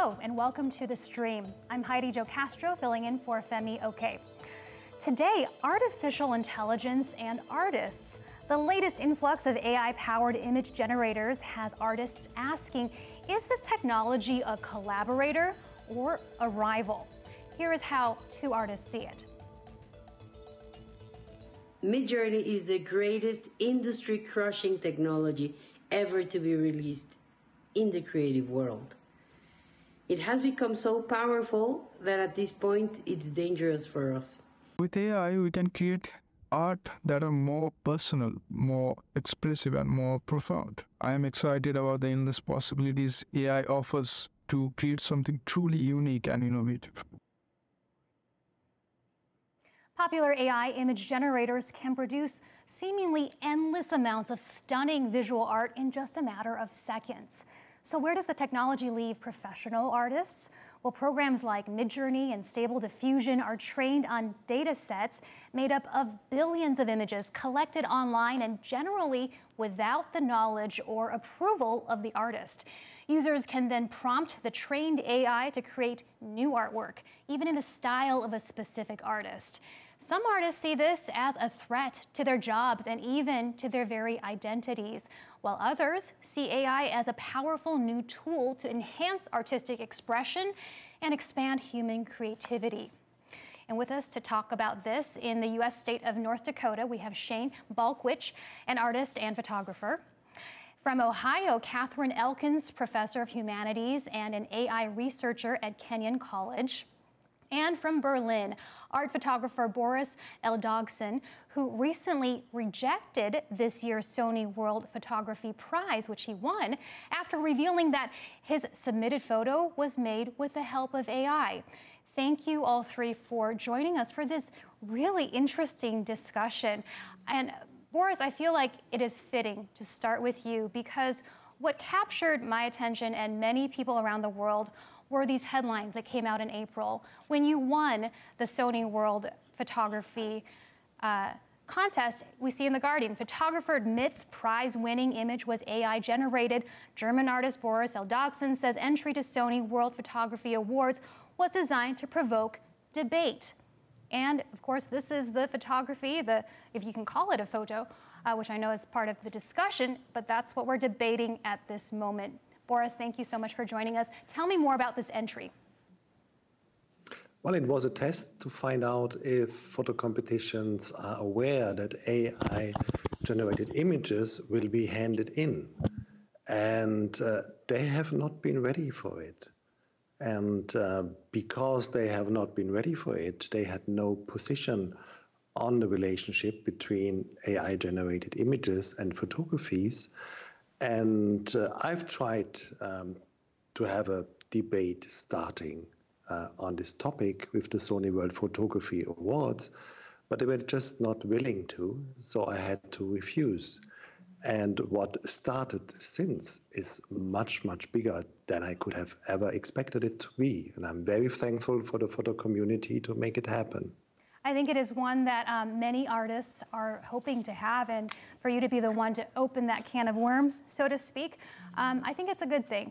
Hello and welcome to the stream. I'm Heidi Jo Castro filling in for Femi OK. Today, artificial intelligence and artists. The latest influx of AI-powered image generators has artists asking, is this technology a collaborator or a rival? Here is how two artists see it. Midjourney is the greatest industry-crushing technology ever to be released in the creative world. It has become so powerful that at this point it's dangerous for us. With AI, we can create art that are more personal, more expressive, and more profound. I am excited about the endless possibilities AI offers to create something truly unique and innovative. Popular AI image generators can produce seemingly endless amounts of stunning visual art in just a matter of seconds. So where does the technology leave professional artists? Well, programs like Midjourney and Stable Diffusion are trained on data sets made up of billions of images collected online and generally without the knowledge or approval of the artist. Users can then prompt the trained AI to create new artwork, even in the style of a specific artist. Some artists see this as a threat to their jobs and even to their very identities, while others see AI as a powerful new tool to enhance artistic expression and expand human creativity. And with us to talk about this in the U.S. state of North Dakota, we have Shane Balkwich, an artist and photographer. From Ohio, Catherine Elkins, professor of humanities and an AI researcher at Kenyon College. And from Berlin, art photographer Boris Eldogsen, who recently rejected this year's Sony World Photography Prize, which he won, after revealing that his submitted photo was made with the help of AI. Thank you all three for joining us for this really interesting discussion. And Boris, I feel like it is fitting to start with you because what captured my attention and many people around the world were these headlines that came out in April when you won the Sony World Photography contest. We see in The Guardian, photographer admits prize-winning image was AI generated. German artist Boris Eldogsen says entry to Sony World Photography Awards was designed to provoke debate. And of course, this is the photography, if you can call it a photo, which I know is part of the discussion, but that's what we're debating at this moment. Boris, thank you so much for joining us. Tell me more about this entry. Well, it was a test to find out if photo competitions are aware that AI-generated images will be handed in. And they have not been ready for it. And because they have not been ready for it, they had no position on the relationship between AI-generated images and photographies. And I've tried to have a debate starting on this topic with the Sony World Photography Awards, but they were just not willing to, so I had to refuse. And what started since is much, much bigger than I could have ever expected it to be. And I'm very thankful for the photo community to make it happen. I think it is one that many artists are hoping to have, and for you to be the one to open that can of worms, so to speak, I think it's a good thing.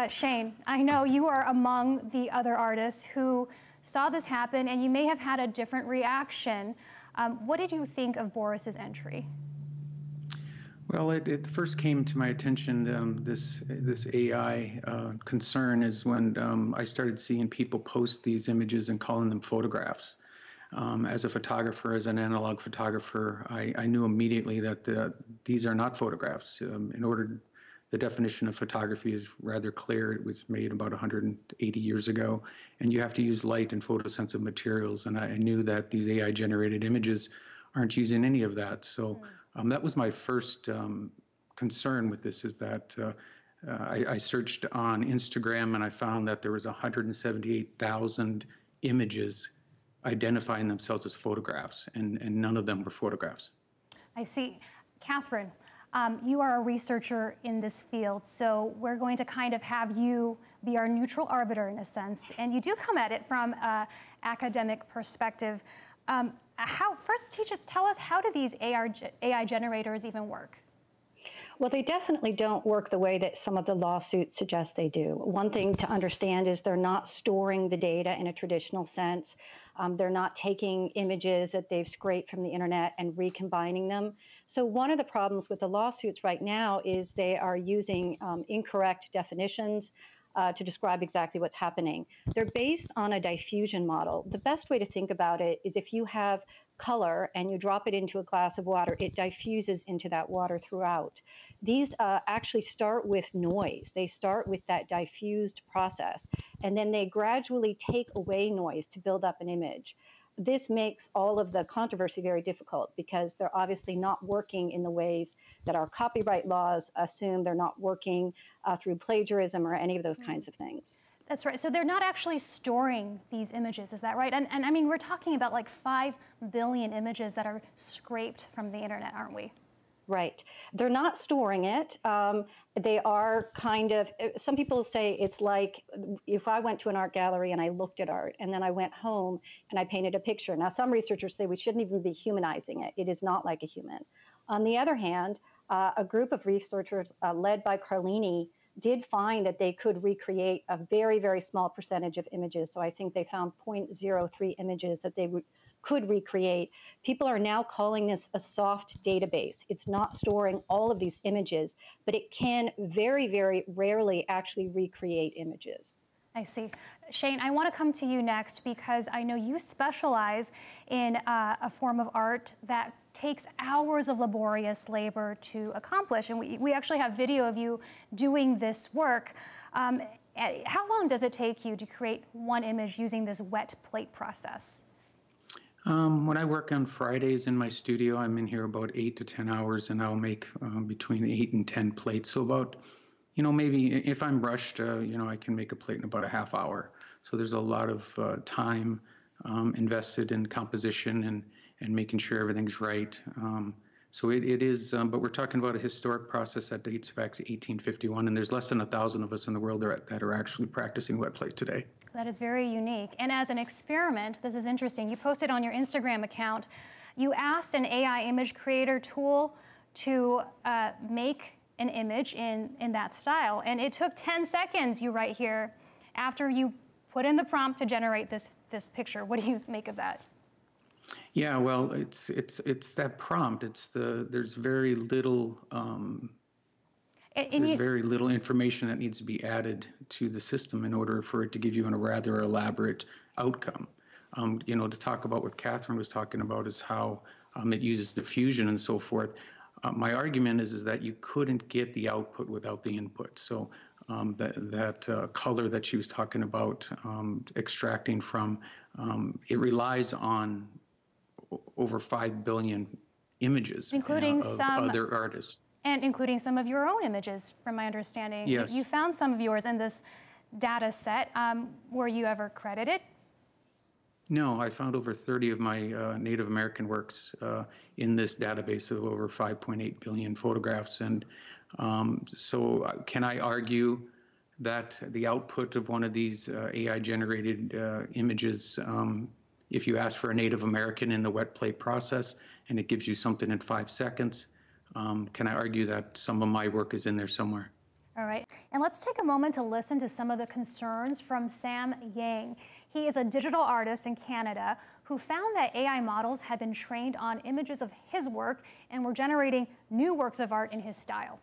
Shane, I know you are among the other artists who saw this happen, and you may have had a different reaction. What did you think of Boris's entry? Well, it first came to my attention, this AI concern is when I started seeing people post these images and calling them photographs. As a photographer, as an analog photographer, I knew immediately that these are not photographs. The definition of photography is rather clear. It was made about 180 years ago, and you have to use light and photosensitive materials. And I knew that these AI-generated images aren't using any of that. So. That was my first concern with this, is that I searched on Instagram and I found that there was 178,000 images identifying themselves as photographs, and none of them were photographs. I see. Catherine, you are a researcher in this field, so we're going to kind of have you be our neutral arbiter in a sense, and you do come at it from an academic perspective. First, tell us, how do these AI generators even work? Well, they definitely don't work the way that some of the lawsuits suggest they do. One thing to understand is they're not storing the data in a traditional sense. They're not taking images that they've scraped from the internet and recombining them. So one of the problems with the lawsuits right now is they are using incorrect definitions to describe exactly what's happening. They're based on a diffusion model. The best way to think about it is if you have color and you drop it into a glass of water, it diffuses into that water throughout. These actually start with noise. They start with that diffused process, and then they gradually take away noise to build up an image. This makes all of the controversy very difficult because they're obviously not working in the ways that our copyright laws assume. They're not working through plagiarism or any of those kinds of things. That's right. So they're not actually storing these images, is that right? And I mean, we're talking about like 5 billion images that are scraped from the internet, aren't we? Right. They're not storing it. They are kind of, some people say it's like if I went to an art gallery and I looked at art and then I went home and I painted a picture. Now, some researchers say we shouldn't even be humanizing it. It is not like a human. On the other hand, a group of researchers led by Carlini did find that they could recreate a very, very small percentage of images. So I think they found 0.03 images that they could recreate. People are now calling this a soft database. It's not storing all of these images, but it can very, very rarely actually recreate images. I see. Shane, I want to come to you next because I know you specialize in a form of art that takes hours of laborious labor to accomplish. And we actually have video of you doing this work. How long does it take you to create one image using this wet plate process? When I work on Fridays in my studio, I'm in here about 8 to 10 hours, and I'll make between 8 and 10 plates. So about, maybe if I'm rushed, I can make a plate in about a half hour. So there's a lot of time invested in composition and making sure everything's right. So it is, but we're talking about a historic process that dates back to 1851, and there's less than 1,000 of us in the world that are actually practicing wet plate today. That is very unique. And as an experiment, this is interesting, you posted on your Instagram account, you asked an AI image creator tool to make an image in that style. And it took 10 seconds, you write here, after you put in the prompt to generate this picture. What do you make of that? Yeah, well, it's that prompt. There's very little very little information that needs to be added to the system in order for it to give you a rather elaborate outcome. To talk about what Catherine was talking about is how it uses diffusion and so forth. My argument is that you couldn't get the output without the input. So that color that she was talking about extracting from, it relies on over 5 billion images, including of some other artists. And including some of your own images, from my understanding. Yes. You found some of yours in this data set. Were you ever credited? No, I found over 30 of my Native American works in this database of over 5.8 billion photographs. And so can I argue that the output of one of these AI-generated images, if you ask for a Native American in the wet plate process and it gives you something in 5 seconds, can I argue that some of my work is in there somewhere? All right, and let's take a moment to listen to some of the concerns from Sam Yang. He is a digital artist in Canada who found that AI models had been trained on images of his work and were generating new works of art in his style.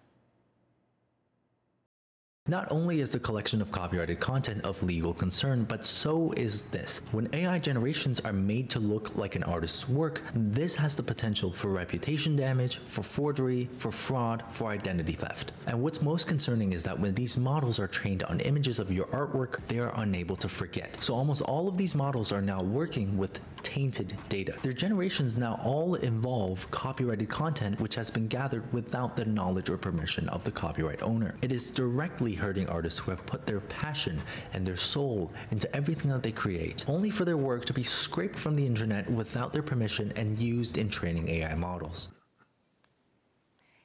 Not only is the collection of copyrighted content of legal concern, but so is this. When AI generations are made to look like an artist's work, this has the potential for reputation damage, for forgery, for fraud, for identity theft. And what's most concerning is that when these models are trained on images of your artwork, they are unable to forget. So almost all of these models are now working with tainted data. Their generations now all involve copyrighted content which has been gathered without the knowledge or permission of the copyright owner. It is directly hurting artists who have put their passion and their soul into everything that they create, only for their work to be scraped from the internet without their permission and used in training AI models.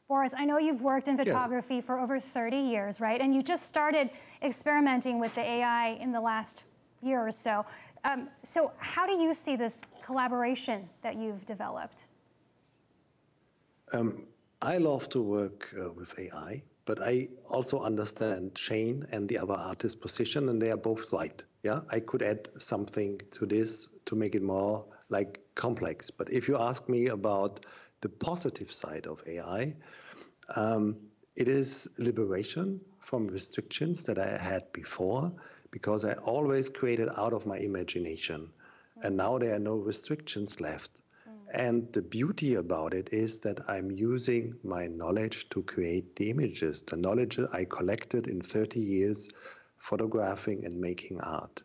Boris, I know you've worked in photography for over 30 years, right? And you just started experimenting with the AI in the last year or so. So how do you see this collaboration that you've developed? I love to work with AI, but I also understand Shane and the other artist's position, and they are both right. Yeah, I could add something to this to make it more like complex. But if you ask me about the positive side of AI, it is liberation from restrictions that I had before, because I always created out of my imagination. And now there are no restrictions left. And the beauty about it is that I'm using my knowledge to create the images, the knowledge I collected in 30 years photographing and making art.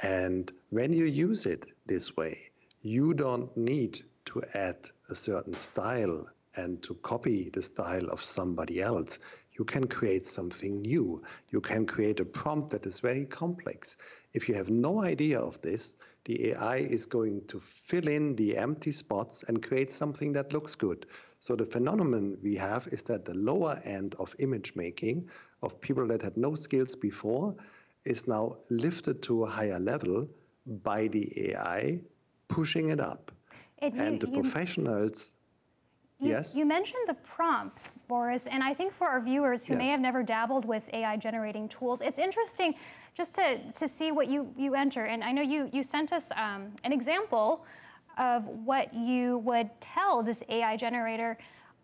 And when you use it this way, you don't need to add a certain style and to copy the style of somebody else. You can create something new. You can create a prompt that is very complex. If you have no idea of this, the AI is going to fill in the empty spots and create something that looks good. So the phenomenon we have is that the lower end of image making of people that had no skills before is now lifted to a higher level by the AI, pushing it up. And the professionals... Yes. You mentioned the prompts, Boris, and I think for our viewers who may have never dabbled with AI generating tools, it's interesting just to see what you enter. And I know you sent us an example of what you would tell this AI generator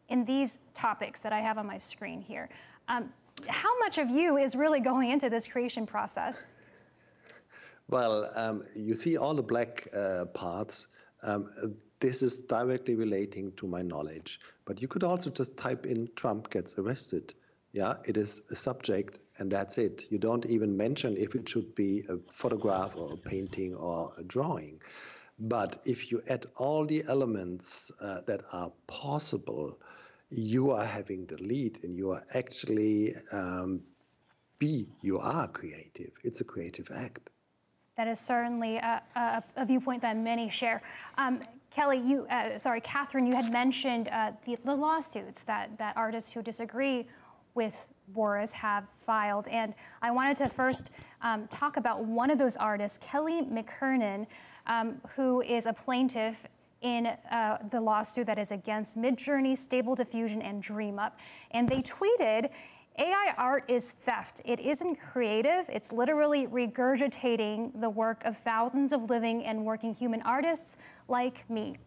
in these topics that I have on my screen here. How much of you is really going into this creation process? Well, you see all the black parts. This is directly relating to my knowledge. But you could also just type in Trump gets arrested. Yeah, it is a subject, and that's it. You don't even mention if it should be a photograph or a painting or a drawing. But if you add all the elements that are possible, you are having the lead, and you are actually, you are creative. It's a creative act. That is certainly a viewpoint that many share. Catherine, you had mentioned the lawsuits that artists who disagree with Boris have filed. And I wanted to first talk about one of those artists, Kelly McKernan, who is a plaintiff in the lawsuit that is against Midjourney, Stable Diffusion, and DreamUp. And they tweeted, AI art is theft. It isn't creative. It's literally regurgitating the work of thousands of living and working human artists like me.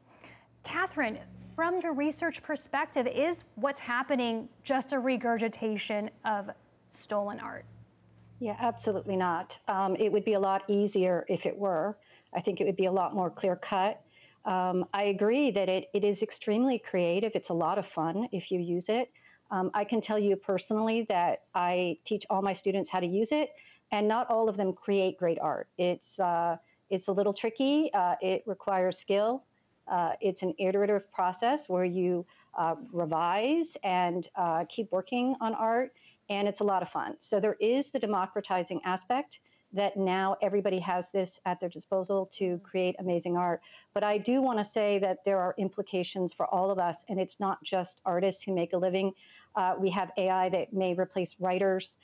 Catherine, from your research perspective, is what's happening just a regurgitation of stolen art? Yeah, absolutely not. It would be a lot easier if it were. I think it would be a lot more clear-cut. I agree that it is extremely creative. It's a lot of fun if you use it. I can tell you personally that I teach all my students how to use it, and not all of them create great art. It's a little tricky. It requires skill. It's an iterative process where you revise and keep working on art, and it's a lot of fun. So there is the democratizing aspect that now everybody has this at their disposal to create amazing art. But I do want to say that there are implications for all of us, and it's not just artists who make a living. We have AI that may replace writers.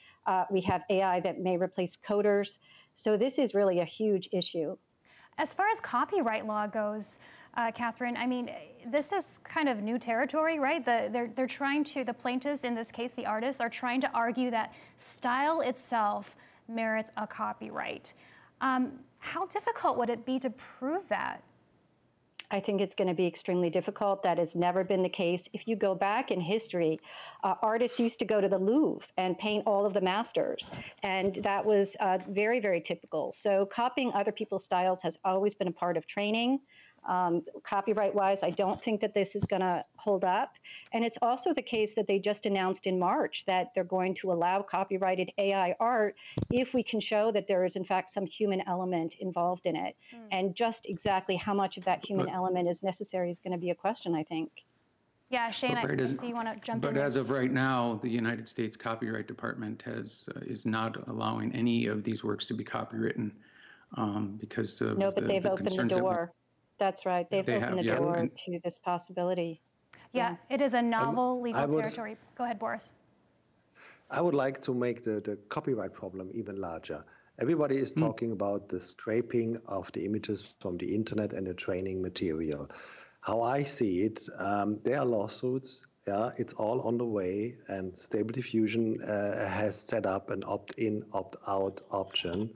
We have AI that may replace coders. So this is really a huge issue. As far as copyright law goes, Catherine, I mean, this is kind of new territory, right? They're trying to, the plaintiffs, in this case, the artists, are trying to argue that style itself merits a copyright. How difficult would it be to prove that? I think it's going to be extremely difficult. That has never been the case. If you go back in history, artists used to go to the Louvre and paint all of the masters, and that was very, very typical. So copying other people's styles has always been a part of training. Copyright-wise, I don't think that this is going to hold up. And it's also the case that they just announced in March that they're going to allow copyrighted AI art if we can show that there is, in fact, some human element involved in it. And just exactly how much of that human element is necessary is going to be a question, I think. Yeah, Shane, I see you want to jump in. But as of right now, the United States Copyright Department is not allowing any of these works to be copywritten because of but they've opened the door. That's right. They've opened the door to this possibility. Yeah, it is a novel legal territory. Go ahead, Boris. I would like to make the copyright problem even larger. Everybody is talking about the scraping of the images from the internet and the training material. How I see it, there are lawsuits Yeah, it's all on the way, and Stable Diffusion has set up an opt-in, opt-out option.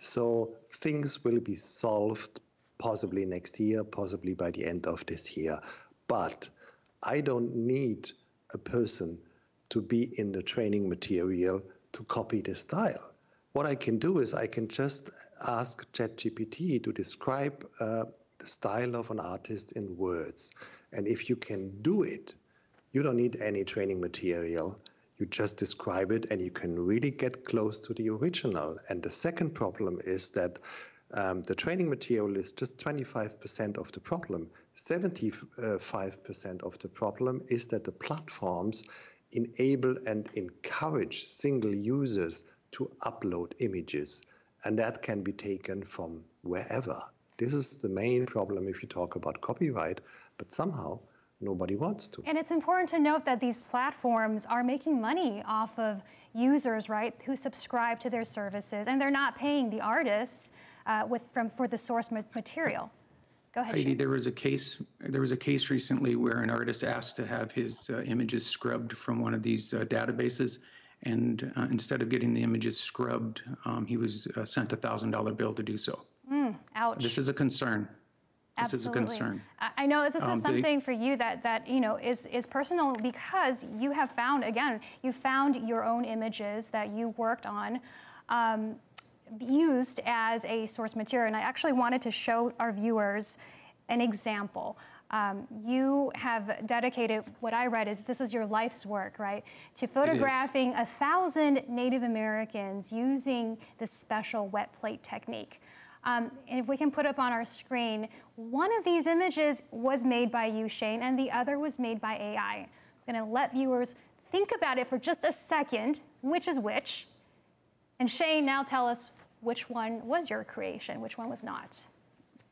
So things will be solved possibly next year, possibly by the end of this year. But I don't need a person to be in the training material to copy the style. What I can do is I can just ask ChatGPT to describe the style of an artist in words. And if you can do it, you don't need any training material. You just describe it and you can really get close to the original. And the second problem is that the training material is just 25% of the problem. 75% of the problem is that the platforms enable and encourage single users to upload images, and that can be taken from wherever. This is the main problem if you talk about copyright, but somehow nobody wants to. And it's important to note that these platforms are making money off of users, right, who subscribe to their services, and they're not paying the artists for the source material. Go ahead, Heidi, there was a case recently where an artist asked to have his images scrubbed from one of these databases, and instead of getting the images scrubbed, he was sent a $1,000 bill to do so. Ouch. This is a concern. This Absolutely. is a concern. I know this is something for you that is personal, because you have found, again, you found your own images that you worked on used as a source material. And I actually wanted to show our viewers an example. You have dedicated, what I read is this is your life's work, right, to photographing 1,000 Native Americans using this special wet plate technique. And if we can put up on our screen, one of these images was made by you, Shane, and the other was made by AI. I'm going to let viewers think about it for just a second, which is which. And Shane, now tell us which one was your creation, which one was not.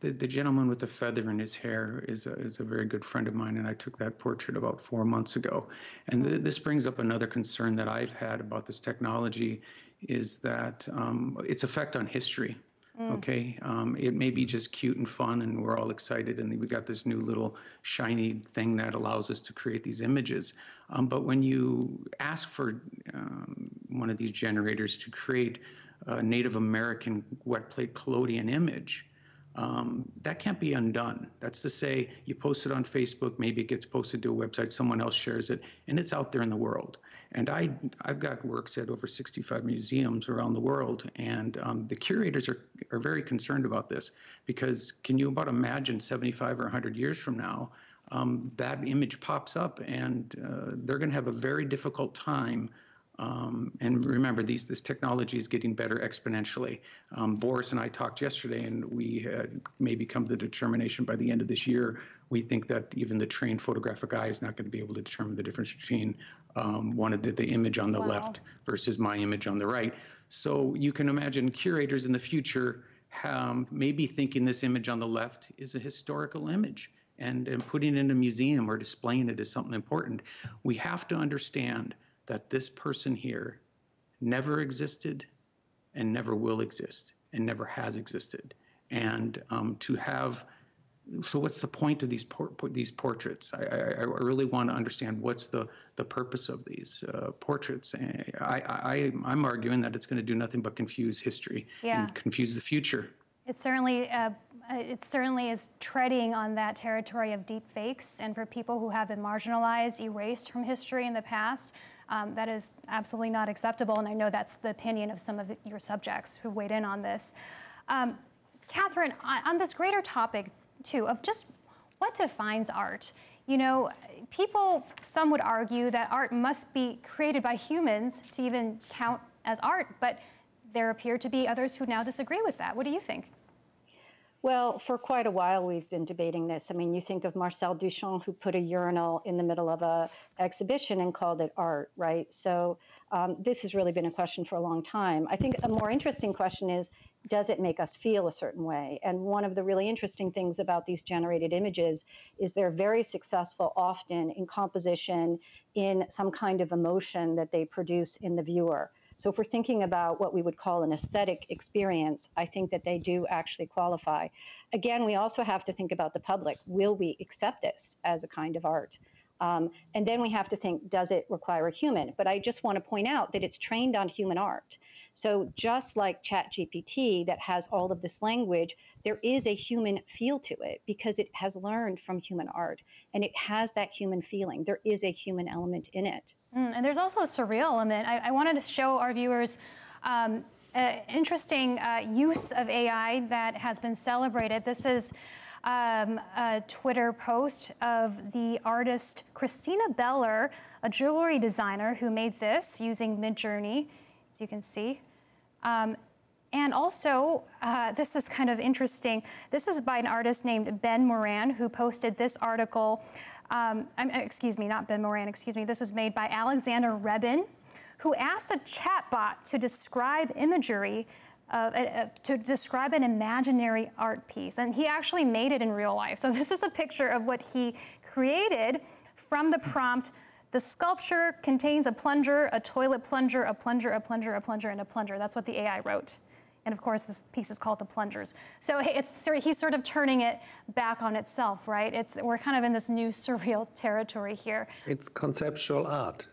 The gentleman with the feather in his hair is a very good friend of mine, and I took that portrait about 4 months ago. And this brings up another concern that I've had about this technology, is that its effect on history. Okay, it may be just cute and fun, and we're all excited, and we've got this new little shiny thing that allows us to create these images. But when you ask for one of these generators to create a Native American wet plate collodion image, that can't be undone. That's to say, you post it on Facebook, maybe it gets posted to a website, someone else shares it, and it's out there in the world. And I've got works at over 65 museums around the world, and the curators are very concerned about this, because can you about imagine 75 or 100 years from now, that image pops up, and they're going to have a very difficult time. And remember, this technology is getting better exponentially. Boris and I talked yesterday, and we had maybe come to the determination by the end of this year, we think that even the trained photographic eye is not going to be able to determine the difference between the image on the left versus my image on the right. So you can imagine curators in the future maybe thinking this image on the left is a historical image, and putting it in a museum or displaying it as something important. We have to understand that this person here never existed and never will exist and never has existed. And so what's the point of these portraits? I really want to understand what's the purpose of these portraits. I'm arguing that it's going to do nothing but confuse history and confuse the future. It certainly is treading on that territory of deep fakes, and for people who have been marginalized, erased from history in the past, that is absolutely not acceptable, and I know that's the opinion of some of your subjects who weighed in on this. Catherine, on this greater topic, too, of just what defines art, some would argue that art must be created by humans to even count as art, but there appear to be others who now disagree with that. What do you think? Well, for quite a while, we've been debating this. I mean, you think of Marcel Duchamp, who put a urinal in the middle of an exhibition and called it art, right? So this has really been a question for a long time. I think a more interesting question is, does it make us feel a certain way? And one of the really interesting things about these generated images is they're very successful often in composition, in some kind of emotion that they produce in the viewer. So if we're thinking about what we would call an aesthetic experience, I think that they do actually qualify. Again, we also have to think about the public. Will we accept this as a kind of art? And then we have to think, does it require a human? But I just want to point out that it's trained on human art. So just like ChatGPT that has all of this language, there is a human feel to it because it has learned from human art and it has that human feeling. There is a human element in it. And there's also a surreal element. I wanted to show our viewers interesting use of AI that has been celebrated. This is a Twitter post of the artist Christina Beller, a jewelry designer who made this using Midjourney, as you can see. And also, this is kind of interesting. This is by an artist named Ben Moran, who posted this article. Excuse me, not Ben Moran, excuse me. This was made by Alexander Rebin, who asked a chatbot to describe imagery, to describe an imaginary art piece. And he actually made it in real life. So this is a picture of what he created from the prompt. The sculpture contains a plunger, a toilet plunger, a plunger, a plunger, a plunger, and a plunger. That's what the AI wrote. And of course, this piece is called The Plungers. So he's sort of turning it back on itself, right? We're kind of in this new surreal territory here. It's conceptual art.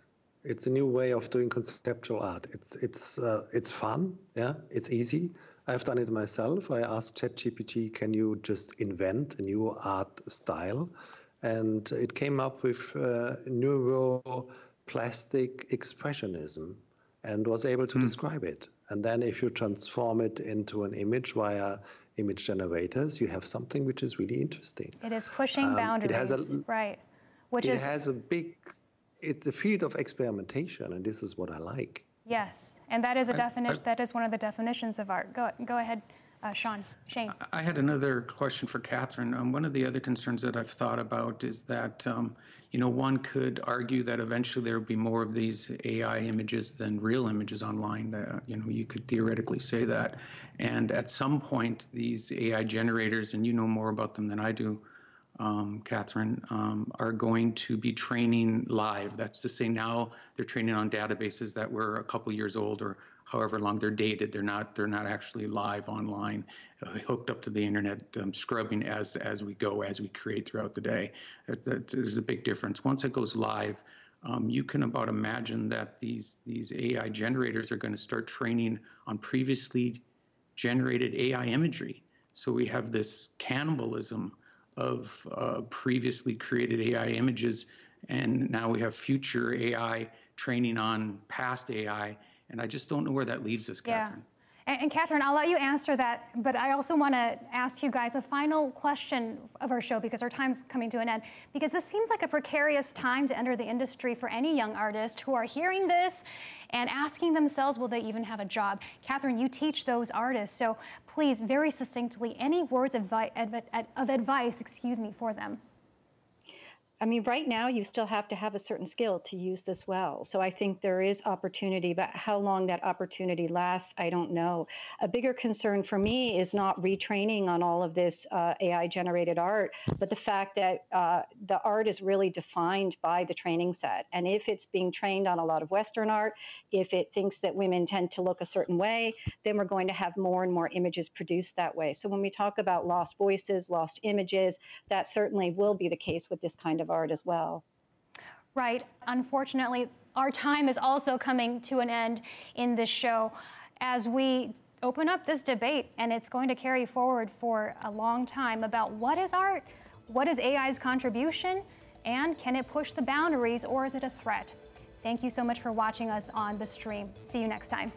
It's a new way of doing conceptual art. It's fun, yeah. It's easy. I've done it myself. I asked ChatGPT, can you just invent a new art style? And it came up with neuroplastic expressionism and was able to describe it. And then if you transform it into an image via image generators, you have something which is really interesting. It is pushing boundaries, right? It's a field of experimentation, and this is what I like. Yes, and that is a definition. That is one of the definitions of art. Go ahead, Shane. I had another question for Catherine. One of the other concerns that I've thought about is that, one could argue that eventually there will be more of these AI images than real images online. You could theoretically say that. And at some point, these AI generators, and you know more about them than I do, Catherine, are going to be training live. That's to say now they're training on databases that were a couple years old or however long they're dated. They're not actually live online, hooked up to the internet, scrubbing as we go, as we create throughout the day. There's a big difference. Once it goes live, you can about imagine that these AI generators are going to start training on previously generated AI imagery. So we have this cannibalism of previously created AI images, and now we have future AI training on past AI, and I just don't know where that leaves us, Catherine. And Catherine, I'll let you answer that, but I also want to ask you guys a final question of our show because our time's coming to an end. Because this seems like a precarious time to enter the industry for any young artist who are hearing this and asking themselves, will they even have a job? Catherine, you teach those artists, so please, very succinctly, any words of advice, for them? I mean, right now, you still have to have a certain skill to use this well. So I think there is opportunity, but how long that opportunity lasts, I don't know. A bigger concern for me is not retraining on all of this AI-generated art, but the fact that the art is really defined by the training set. And if it's being trained on a lot of Western art, if it thinks that women tend to look a certain way, then we're going to have more and more images produced that way. So when we talk about lost voices, lost images, that certainly will be the case with this kind of art as well. Right. Unfortunately, our time is also coming to an end in this show as we open up this debate, and it's going to carry forward for a long time about what is art, what is AI's contribution, and can it push the boundaries or is it a threat? Thank you so much for watching us on the stream. See you next time.